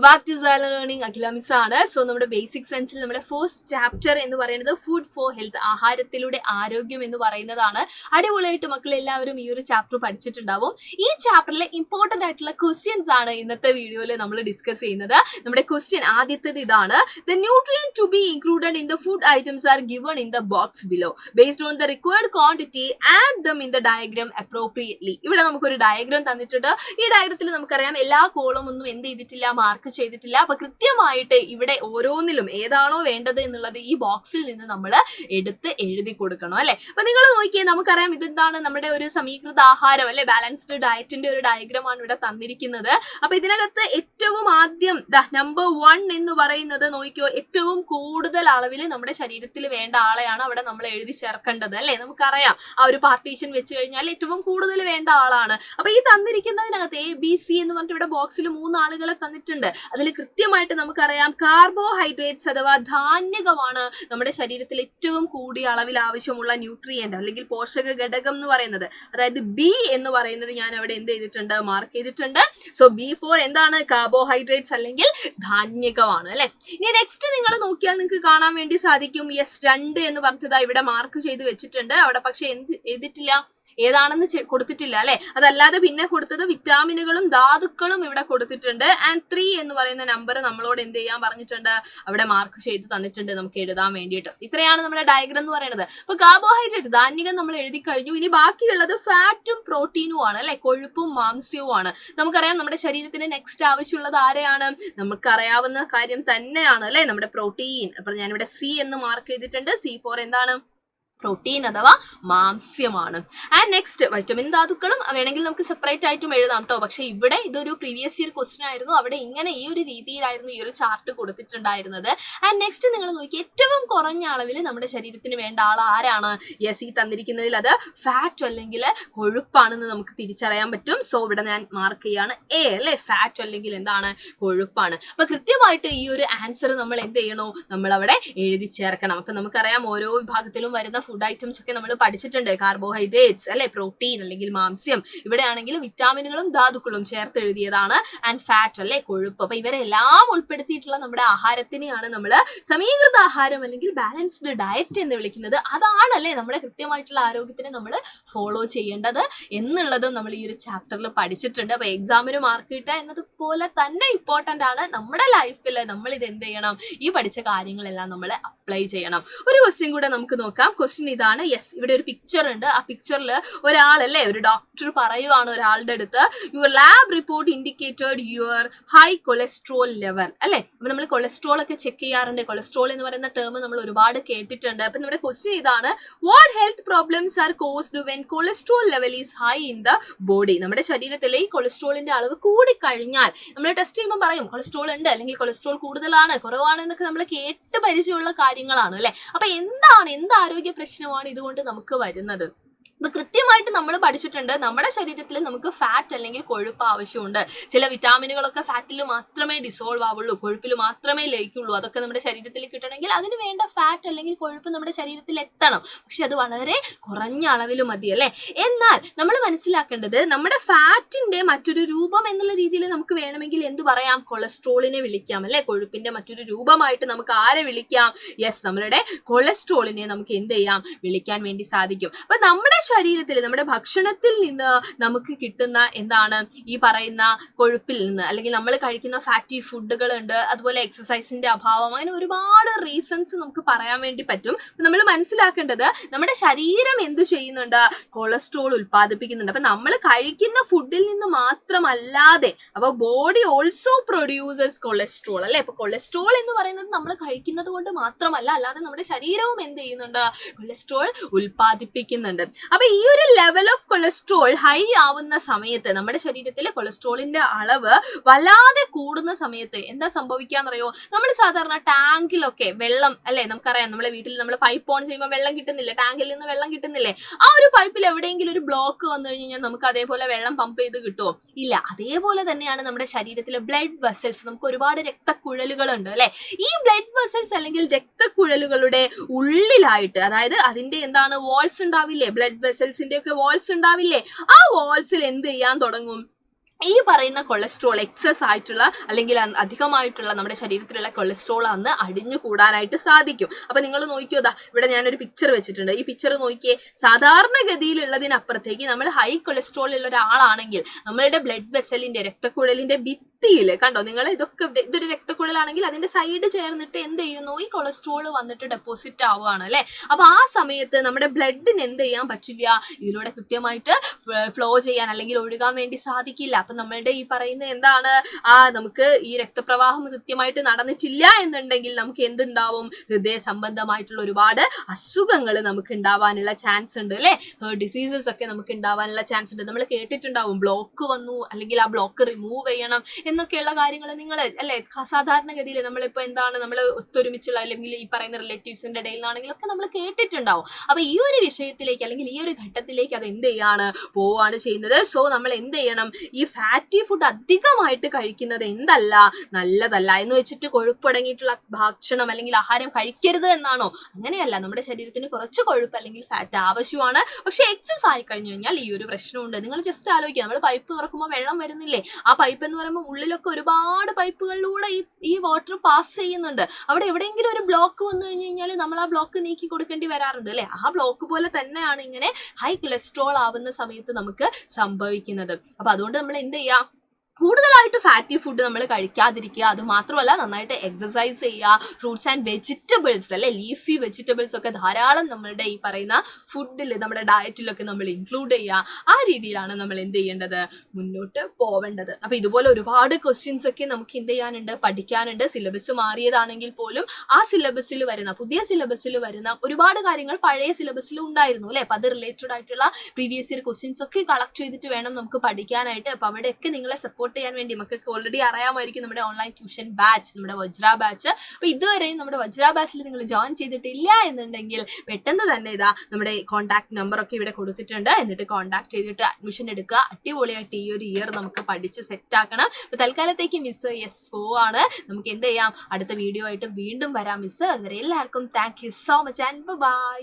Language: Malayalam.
Back to silent learning. Akhila miss ആണ്. സോ നമ്മുടെ ബേസിക് സയൻസിൽ നമ്മുടെ ഫസ്റ്റ് ചാപ്റ്റർ എന്ന് പറയുന്നത് ഫുഡ് ഫോർ ഹെൽത്ത്, ആഹാരത്തിലൂടെ ആരോഗ്യം എന്ന് പറയുന്നതാണ്. അടിപൊളിയായിട്ട് മക്കൾ എല്ലാവരും ഈ ഒരു ചാപ്റ്റർ പഠിച്ചിട്ടുണ്ടാവും. ഈ ചാപ്റ്ററിലെ ഇമ്പോർട്ടന്റ് ആയിട്ടുള്ള ക്വസ്റ്റ്യൻസ് ആണ് ഇന്നത്തെ വീഡിയോയിൽ നമ്മൾ ഡിസ്കസ് ചെയ്യുന്നത്. നമ്മുടെ ക്വസ്റ്റ്യൻ ആദ്യത്തേത് ഇതാണ്: the nutrient to be included in the food items are given in the box below. Based on the required quantity add them in the diagram appropriately. ഇവിടെ നമുക്കൊരു ഡയഗ്രാം തന്നിട്ടുണ്ട്. ഈ ഡയഗ്രത്തിൽ നമുക്കറിയാം എല്ലാ കോളം ഒന്നും എന്ത് ചെയ്തിട്ടില്ല, മാർക്ക് ചെയ്തിട്ടില്ല. അപ്പൊ കൃത്യമായിട്ട് ഇവിടെ ഓരോന്നിലും ഏതാണോ വേണ്ടത് എന്നുള്ളത് ഈ ബോക്സിൽ നിന്ന് നമ്മൾ എടുത്ത് എഴുതി കൊടുക്കണം അല്ലെ. അപ്പൊ നിങ്ങൾ നോക്കിയേ, നമുക്കറിയാം ഇതെന്താണ് നമ്മുടെ ഒരു സമീകൃത ആഹാരം അല്ലെ, ബാലൻസ്ഡ് ഡയറ്റിന്റെ ഒരു ഡയഗ്രാം ആണ് ഇവിടെ തന്നിരിക്കുന്നത്. അപ്പൊ ഇതിനകത്ത് ഏറ്റവും ആദ്യം നമ്പർ 1 എന്ന് പറയുന്നത് നോക്കിയോ, ഏറ്റവും കൂടുതൽ അളവിൽ നമ്മുടെ ശരീരത്തിൽ വേണ്ട ആളെയാണ് അവിടെ നമ്മൾ എഴുതി ചേർക്കേണ്ടത് അല്ലെ. നമുക്കറിയാം ആ ഒരു പാർട്ടീഷൻ വെച്ച് കഴിഞ്ഞാൽ ഏറ്റവും കൂടുതൽ വേണ്ട ആളാണ്. അപ്പൊ ഈ തന്നിരിക്കുന്നതിനകത്ത് ABC എന്ന് പറഞ്ഞിട്ട് ഇവിടെ ബോക്സിൽ 3 ആളുകളെ തന്നിട്ടുണ്ട്. അതിൽ കൃത്യമായിട്ട് നമുക്കറിയാം കാർബോഹൈഡ്രേറ്റ്സ് അഥവാ ധാന്യകമാണ് നമ്മുടെ ശരീരത്തിൽ ഏറ്റവും കൂടിയ അളവിൽ ആവശ്യമുള്ള ന്യൂട്രിയന്റ് അല്ലെങ്കിൽ പോഷക ഘടകം എന്ന് പറയുന്നത്. അതായത് B എന്ന് പറയുന്നത് ഞാൻ അവിടെ എന്ത് ചെയ്തിട്ടുണ്ട്, മാർക്ക് ചെയ്തിട്ടുണ്ട്. സോ B4 എന്താണ്, കാർബോഹൈഡ്രേറ്റ്സ് അല്ലെങ്കിൽ ധാന്യകമാണ് അല്ലെ. ഇനി നെക്സ്റ്റ് നിങ്ങൾ നോക്കിയാൽ നിങ്ങൾക്ക് കാണാൻ വേണ്ടി സാധിക്കും S2 എന്ന് പറഞ്ഞത് ഇവിടെ മാർക്ക് ചെയ്ത് വെച്ചിട്ടുണ്ട്. അവിടെ പക്ഷെ എന്ത് ചെയ്തിട്ടില്ല, ഏതാണെന്ന് കൊടുത്തിട്ടില്ല അല്ലെ. അതല്ലാതെ പിന്നെ കൊടുത്തത് വിറ്റാമിനുകളും ധാതുക്കളും ഇവിടെ കൊടുത്തിട്ടുണ്ട്. ആൻഡ് 3 എന്ന് പറയുന്ന നമ്പർ നമ്മളോട് എന്ത് ചെയ്യാൻ പറഞ്ഞിട്ടുണ്ട്, അവിടെ മാർക്ക് ചെയ്ത് തന്നിട്ടുണ്ട് നമുക്ക് എഴുതാൻ വേണ്ടിയിട്ട്. ഇത്രയാണ് നമ്മുടെ ഡയഗ്രാം എന്ന് പറയുന്നത്. അപ്പൊ കാർബോഹൈഡ്രേറ്റ് ധാന്യകം നമ്മൾ എഴുതി കഴിഞ്ഞു. ഇനി ബാക്കിയുള്ളത് ഫാറ്റും പ്രോട്ടീനും ആണ് അല്ലെ, കൊഴുപ്പും മാംസ്യവും ആണ്. നമുക്കറിയാം നമ്മുടെ ശരീരത്തിന് നെക്സ്റ്റ് ആവശ്യമുള്ളത് ആരെയാണ്, നമുക്കറിയാവുന്ന കാര്യം തന്നെയാണ് അല്ലെ, നമ്മുടെ പ്രോട്ടീൻ. അപ്പൊ ഞാനിവിടെ C എന്ന് മാർക്ക് ചെയ്തിട്ടുണ്ട്. C4 എന്താണ്, പ്രോട്ടീൻ അഥവാ മാംസ്യമാണ്. ആൻഡ് നെക്സ്റ്റ് വൈറ്റമിൻ ധാതുക്കളും വേണമെങ്കിൽ നമുക്ക് സെപ്പറേറ്റ് ആയിട്ടും എഴുതാം കേട്ടോ. പക്ഷെ ഇവിടെ ഇതൊരു പ്രീവിയസ് ഇയർ ക്വസ്റ്റ്യൻ ആയിരുന്നു. അവിടെ ഇങ്ങനെ ഈ ഒരു രീതിയിലായിരുന്നു ഈ ഒരു ചാർട്ട് കൊടുത്തിട്ടുണ്ടായിരുന്നത്. ആൻഡ് നെക്സ്റ്റ് നിങ്ങൾ നോക്കി, ഏറ്റവും കുറഞ്ഞ അളവിൽ നമ്മുടെ ശരീരത്തിന് വേണ്ട ആൾ ആരാണ്, യെസ് ഈ തന്നിരിക്കുന്നതിൽ അത് ഫാറ്റ് അല്ലെങ്കിൽ കൊഴുപ്പാണെന്ന് നമുക്ക് തിരിച്ചറിയാൻ പറ്റും. സോ ഇവിടെ ഞാൻ മാർക്ക് ചെയ്യാണ് A അല്ലെ, ഫാറ്റ് അല്ലെങ്കിൽ എന്താണ്, കൊഴുപ്പാണ്. അപ്പൊ കൃത്യമായിട്ട് ഈ ഒരു ആൻസർ നമ്മൾ എന്ത് ചെയ്യണോ, നമ്മൾ അവിടെ എഴുതി ചേർക്കണം. അപ്പൊ നമുക്കറിയാം ഓരോ വിഭാഗത്തിലും വരുന്ന ഫുഡ് ഐറ്റംസ് ഒക്കെ നമ്മൾ പഠിച്ചിട്ടുണ്ട്. കാർബോഹൈഡ്രേറ്റ്സ് അല്ലെ, പ്രോട്ടീൻ അല്ലെങ്കിൽ മാംസ്യം. ഇവിടെ ആണെങ്കിൽ വിറ്റാമിനുകളും ധാതുക്കളും ചേർത്ത് എഴുതിയതാണ്. ആൻഡ് ഫാറ്റ് അല്ലെ, കൊഴുപ്പ്. അപ്പൊ ഇവരെല്ലാം ഉൾപ്പെടുത്തിയിട്ടുള്ള നമ്മുടെ ആഹാരത്തിനെയാണ് നമ്മൾ സമീകൃത ആഹാരം അല്ലെങ്കിൽ ബാലൻസ്ഡ് ഡയറ്റ് എന്ന് വിളിക്കുന്നത്. അതാണ് അല്ലെ നമ്മുടെ കൃത്യമായിട്ടുള്ള ആരോഗ്യത്തിന് നമ്മൾ ഫോളോ ചെയ്യേണ്ടത് എന്നുള്ളതും നമ്മൾ ഈ ഒരു ചാപ്റ്ററിൽ പഠിച്ചിട്ടുണ്ട്. അപ്പൊ എക്സാമിന് മാർക്ക് കിട്ടുക എന്നതുപോലെ തന്നെ ഇമ്പോർട്ടന്റ് ആണ് നമ്മുടെ ലൈഫിൽ. നമ്മൾ ഇത് എന്ത് ചെയ്യണം, ഈ പഠിച്ച കാര്യങ്ങളെല്ലാം നമ്മൾ അപ്ലൈ ചെയ്യണം. ഒരു ക്വസ്റ്റ്യൻ കൂടെ നമുക്ക് നോക്കാം. ക്വസ്റ്റ്യൻ ഇതാണ്. യെസ്, ഇവിടെ ഒരു പിക്ചർ ഉണ്ട്. ആ പിക്ചറിൽ ഒരാളല്ലേ, ഒരു ഡോക്ടർ പറയുവാണ് ഒരാളുടെ അടുത്ത്, your lab report indicated your high cholesterol level അല്ലെ. അപ്പൊ നമ്മൾ കൊളസ്ട്രോൾ ഒക്കെ ചെക്ക് ചെയ്യാറുണ്ട്. കൊളസ്ട്രോൾ എന്ന് പറയുന്ന ടേം നമ്മൾ ഒരുപാട് കേട്ടിട്ടുണ്ട്. അപ്പൊ നമ്മുടെ ക്വസ്റ്റ്യൻ ഇതാണ്: what health problems are caused when cholesterol level is high in the body. നമ്മുടെ ശരീരത്തിലെ ഈ കൊളസ്ട്രോളിന്റെ അളവ് കൂടി കഴിഞ്ഞാൽ നമ്മൾ ടെസ്റ്റ് ചെയ്യുമ്പോൾ പറയും കൊളസ്ട്രോൾ ഉണ്ട് അല്ലെങ്കിൽ കൊളസ്ട്രോൾ കൂടുതലാണ് കുറവാണ് എന്നൊക്കെ നമ്മൾ കേട്ട് പരിചയമുള്ള കാര്യങ്ങളാണ് അല്ലെ. അപ്പൊ എന്ത് ആരോഗ്യ പ്രശ്നമാണ് ഇതുകൊണ്ട് നമുക്ക് വരുന്നത്? അപ്പൊ കൃത്യമായിട്ട് നമ്മൾ പഠിച്ചിട്ടുണ്ട്, നമ്മുടെ ശരീരത്തിൽ നമുക്ക് ഫാറ്റ് അല്ലെങ്കിൽ കൊഴുപ്പ് ആവശ്യമുണ്ട്. ചില വിറ്റാമിനുകളൊക്കെ ഫാറ്റിൽ മാത്രമേ ഡിസോൾവ് ആവുള്ളൂ, കൊഴുപ്പിൽ മാത്രമേ ലയിക്കുള്ളൂ. അതൊക്കെ നമ്മുടെ ശരീരത്തിൽ കിട്ടണമെങ്കിൽ അതിന് വേണ്ട ഫാറ്റ് അല്ലെങ്കിൽ കൊഴുപ്പ് നമ്മുടെ ശരീരത്തിൽ എത്തണം. പക്ഷെ അത് വളരെ കുറഞ്ഞ അളവിൽ മതി അല്ലെ. എന്നാൽ നമ്മൾ മനസ്സിലാക്കേണ്ടത്, നമ്മുടെ ഫാറ്റിന്റെ മറ്റൊരു രൂപം എന്നുള്ള രീതിയിൽ നമുക്ക് വേണമെങ്കിൽ എന്ത് പറയാം, കൊളസ്ട്രോളിനെ വിളിക്കാം അല്ലെ. കൊഴുപ്പിന്റെ മറ്റൊരു രൂപമായിട്ട് നമുക്ക് ആരെ വിളിക്കാം, യെസ് നമ്മളുടെ കൊളസ്ട്രോളിനെ നമുക്ക് എന്ത് ചെയ്യാം, വിളിക്കാൻ വേണ്ടി സാധിക്കും. അപ്പൊ നമ്മുടെ ശരീരത്തിൽ നമ്മുടെ ഭക്ഷണത്തിൽ നിന്ന് നമുക്ക് കിട്ടുന്ന എന്താണ്, ഈ പറയുന്ന കൊഴുപ്പിൽ നിന്ന് അല്ലെങ്കിൽ നമ്മൾ കഴിക്കുന്ന ഫാറ്റി ഫുഡുകൾ ഉണ്ട്, അതുപോലെ എക്സസൈസിന്റെ അഭാവം, അങ്ങനെ ഒരുപാട് റീസൺസ് നമുക്ക് പറയാൻ വേണ്ടി പറ്റും. നമ്മൾ മനസ്സിലാക്കേണ്ടത്, നമ്മുടെ ശരീരം എന്ത് ചെയ്യുന്നുണ്ട്, കൊളസ്ട്രോൾ ഉൽപ്പാദിപ്പിക്കുന്നുണ്ട്. അപ്പൊ നമ്മൾ കഴിക്കുന്ന ഫുഡിൽ നിന്ന് മാത്രമല്ലാതെ അപ്പൊ ബോഡി ഓൾസോ പ്രൊഡ്യൂസസ് കൊളസ്ട്രോൾ അല്ലെ. അപ്പൊ കൊളസ്ട്രോൾ എന്ന് പറയുന്നത് നമ്മൾ കഴിക്കുന്നത് കൊണ്ട് മാത്രമല്ല, അല്ലാതെ നമ്മുടെ ശരീരവും എന്ത് ചെയ്യുന്നുണ്ട്, കൊളസ്ട്രോൾ ഉൽപ്പാദിപ്പിക്കുന്നുണ്ട്. അപ്പൊ ഈ ഒരു ലെവൽ ഓഫ് കൊളസ്ട്രോൾ ഹൈ ആവുന്ന സമയത്ത്, നമ്മുടെ ശരീരത്തിലെ കൊളസ്ട്രോളിന്റെ അളവ് വല്ലാതെ കൂടുന്ന സമയത്ത് എന്താ സംഭവിക്കാന്നറിയോ, നമ്മൾ സാധാരണ ടാങ്കിലൊക്കെ വെള്ളം അല്ലെ, നമുക്കറിയാം നമ്മുടെ വീട്ടിൽ നമ്മൾ പൈപ്പ് ഓൺ ചെയ്യുമ്പോൾ വെള്ളം കിട്ടുന്നില്ലേ, ടാങ്കിൽ നിന്ന് വെള്ളം കിട്ടുന്നില്ലേ, ആ ഒരു പൈപ്പിൽ എവിടെയെങ്കിലും ഒരു ബ്ലോക്ക് വന്നു കഴിഞ്ഞാൽ നമുക്ക് അതേപോലെ വെള്ളം പമ്പ് ചെയ്ത് കിട്ടുമോ, ഇല്ല. അതേപോലെ തന്നെയാണ് നമ്മുടെ ശരീരത്തിലെ ബ്ലഡ് വെസൽസ്. നമുക്ക് ഒരുപാട് രക്തക്കുഴലുകൾ ഉണ്ട് അല്ലെ. ഈ ബ്ലഡ് വെസൽസ് അല്ലെങ്കിൽ രക്തക്കുഴലുകളുടെ ഉള്ളിലായിട്ട്, അതായത് അതിന്റെ എന്താണ് വാൾസ് ഉണ്ടാവില്ലേ, ബ്ലഡ് വെസൽസിന്റെ ഒക്കെ വാൾസ് ഉണ്ടാവില്ലേ, ആ വാൾസിൽ എന്ത് ചെയ്യാൻ തുടങ്ങും, ഈ പറയുന്ന കൊളസ്ട്രോൾ എക്സസ് ആയിട്ടുള്ള അല്ലെങ്കിൽ അധികമായിട്ടുള്ള നമ്മുടെ ശരീരത്തിലുള്ള കൊളസ്ട്രോൾ അന്ന് അടിഞ്ഞു കൂടാനായിട്ട് സാധിക്കും. അപ്പൊ നിങ്ങൾ നോക്കിയോ, ഇവിടെ ഞാനൊരു പിക്ചർ വെച്ചിട്ടുണ്ട്. ഈ പിക്ചർ നോക്കിയേ, സാധാരണഗതിയിലുള്ളതിനപ്പുറത്തേക്ക് നമ്മൾ ഹൈ കൊളസ്ട്രോൾ ഉള്ള ഒരാളാണെങ്കിൽ നമ്മളുടെ ബ്ലഡ് വെസലിന്റെ രക്തക്കുഴലിന്റെ ഭിത്തിയില് കണ്ടോ നിങ്ങൾ, ഇതൊരു രക്തക്കുഴലാണെങ്കിൽ അതിന്റെ സൈഡ് ചേർന്നിട്ട് എന്ത് ചെയ്യുന്നു, ഈ കൊളസ്ട്രോൾ വന്നിട്ട് ഡെപ്പോസിറ്റ് ആവുകയാണ് അല്ലെ. അപ്പൊ ആ സമയത്ത് നമ്മുടെ ബ്ലഡിന് എന്ത് ചെയ്യാൻ പറ്റില്ല, ഇതിലൂടെ കൃത്യമായിട്ട് ഫ്ലോ ചെയ്യാൻ അല്ലെങ്കിൽ ഒഴുകാൻ വേണ്ടി സാധിക്കില്ല. അപ്പൊ നമ്മളുടെ ഈ പറയുന്ന എന്താണ്, നമുക്ക് ഈ രക്തപ്രവാഹം കൃത്യമായിട്ട് നടന്നിട്ടില്ല എന്നുണ്ടെങ്കിൽ നമുക്ക് എന്തുണ്ടാവും, ഹൃദയ സംബന്ധമായിട്ടുള്ള ഒരുപാട് അസുഖങ്ങൾ നമുക്ക് ഉണ്ടാവാനുള്ള ചാൻസ് ഉണ്ട് അല്ലെ. ഡിസീസസ് ഒക്കെ നമുക്ക് ഉണ്ടാവാനുള്ള ചാൻസ് ഉണ്ട്. നമ്മൾ കേട്ടിട്ടുണ്ടാവും ബ്ലോക്ക് വന്നു അല്ലെങ്കിൽ ആ ബ്ലോക്ക് റിമൂവ് ചെയ്യണം എന്നൊക്കെയുള്ള കാര്യങ്ങൾ നിങ്ങൾ അല്ലെ. സാധാരണഗതിയിൽ നമ്മളിപ്പോ എന്താണ്, നമ്മൾ ഒത്തൊരുമിച്ചുള്ള അല്ലെങ്കിൽ ഈ പറയുന്ന റിലേറ്റീവ്സിന്റെ ഇടയിൽ നിന്നാണെങ്കിലും ഒക്കെ നമ്മൾ കേട്ടിട്ടുണ്ടാവും. അപ്പൊ ഈ ഒരു വിഷയത്തിലേക്ക് അല്ലെങ്കിൽ ഈ ഒരു ഘട്ടത്തിലേക്ക് അത് എന്ത് ചെയ്യാണ്, പോവാണ് ചെയ്യുന്നത്. സോ നമ്മൾ എന്ത് ചെയ്യണം, ഈ ഫാറ്റി ഫുഡ് അധികമായിട്ട് കഴിക്കുന്നത് എന്തല്ല, നല്ലതല്ല എന്ന് വെച്ചിട്ട് കൊഴുപ്പടങ്ങിയിട്ടുള്ള ഭക്ഷണം അല്ലെങ്കിൽ ആഹാരം കഴിക്കരുത് എന്നാണോ? അങ്ങനെയല്ല. നമ്മുടെ ശരീരത്തിന് കുറച്ച് കൊഴുപ്പ് അല്ലെങ്കിൽ ഫാറ്റ് ആവശ്യമാണ്. പക്ഷെ എക്സസ് ആയി കഴിഞ്ഞു കഴിഞ്ഞാൽ ഈ ഒരു പ്രശ്നമുണ്ട്. നിങ്ങൾ ജസ്റ്റ് ആലോചിക്കുക, നമ്മൾ പൈപ്പ് തുറക്കുമ്പോൾ വെള്ളം വരുന്നില്ലേ, ആ പൈപ്പ് എന്ന് പറയുമ്പോൾ ഉള്ളിലൊക്കെ ഒരുപാട് പൈപ്പുകളിലൂടെ ഈ വാട്ടർ പാസ് ചെയ്യുന്നുണ്ട്. അവിടെ എവിടെയെങ്കിലും ഒരു ബ്ലോക്ക് വന്നു കഴിഞ്ഞു കഴിഞ്ഞാൽ നമ്മൾ ആ ബ്ലോക്ക് നീക്കി കൊടുക്കേണ്ടി വരാറുണ്ട് അല്ലെ. ആ ബ്ലോക്ക് പോലെ തന്നെയാണ് ഇങ്ങനെ ഹൈ കൊളസ്ട്രോൾ ആവുന്ന സമയത്ത് നമുക്ക് സംഭവിക്കുന്നത്. അപ്പൊ അതുകൊണ്ട് നമ്മൾ എന്ത് ചെയ്യാം, കൂടുതലായിട്ട് ഫാറ്റി ഫുഡ് നമ്മൾ കഴിക്കാതിരിക്കുക. അത് മാത്രമല്ല, നന്നായിട്ട് എക്സസൈസ് ചെയ്യുക. ഫ്രൂട്ട്സ് ആൻഡ് വെജിറ്റബിൾസ് അല്ലെ, ലീഫി വെജിറ്റബിൾസ് ഒക്കെ ധാരാളം നമ്മളുടെ ഈ പറയുന്ന ഫുഡിൽ, നമ്മുടെ ഡയറ്റിലൊക്കെ നമ്മൾ ഇൻക്ലൂഡ് ചെയ്യുക. ആ രീതിയിലാണ് നമ്മൾ എന്ത് ചെയ്യേണ്ടത്, മുന്നോട്ട് പോവേണ്ടത്. അപ്പൊ ഇതുപോലെ ഒരുപാട് ക്വസ്റ്റ്യൻസ് ഒക്കെ നമുക്ക് എന്ത് ചെയ്യാനുണ്ട്, പഠിക്കാനുണ്ട്. സിലബസ് മാറിയതാണെങ്കിൽ പോലും ആ സിലബസിൽ വരുന്ന, പുതിയ സിലബസിൽ വരുന്ന ഒരുപാട് കാര്യങ്ങൾ പഴയ സിലബസിൽ ഉണ്ടായിരുന്നു അല്ലെ. അപ്പൊ അത് റിലേറ്റഡ് ആയിട്ടുള്ള പ്രീവിയസ് ഇയർ ക്വസ്റ്റ്യൻസ് ഒക്കെ കളക്ട് ചെയ്തിട്ട് വേണം നമുക്ക് പഠിക്കാനായിട്ട്. അപ്പൊ അവിടെയൊക്കെ നിങ്ങളെ സപ്പോർട്ട് ചെയ്യാൻ വേണ്ടി മക്കൾക്ക് ഓൾറെഡി അറിയാമായിരിക്കും നമ്മുടെ ഓൺലൈൻ ട്യൂഷൻ ബാച്ച്, നമ്മുടെ വജ്ര ബാച്ച്. അപ്പൊ ഇതുവരെയും നമ്മുടെ വജ്ര ബാച്ചിൽ നിങ്ങൾ ജോയിൻ ചെയ്തിട്ടില്ല എന്നുണ്ടെങ്കിൽ പെട്ടെന്ന് തന്നെ നമ്മുടെ കോൺടാക്ട് നമ്പർ ഒക്കെ ഇവിടെ കൊടുത്തിട്ടുണ്ട്. എന്നിട്ട് കോൺടാക്ട് ചെയ്തിട്ട് അഡ്മിഷൻ എടുക്കുക. അടിപൊളിയായിട്ട് ഈ ഒരു ഇയർ നമുക്ക് പഠിച്ച് സെറ്റ് ആക്കണം. അപ്പൊ തൽക്കാലത്തേക്ക് മിസ് പോവാണ്. നമുക്ക് എന്ത് ചെയ്യാം, അടുത്ത വീഡിയോ ആയിട്ട് വീണ്ടും വരാം മിസ്. അതുവരെ എല്ലാവർക്കും thank you so much and by.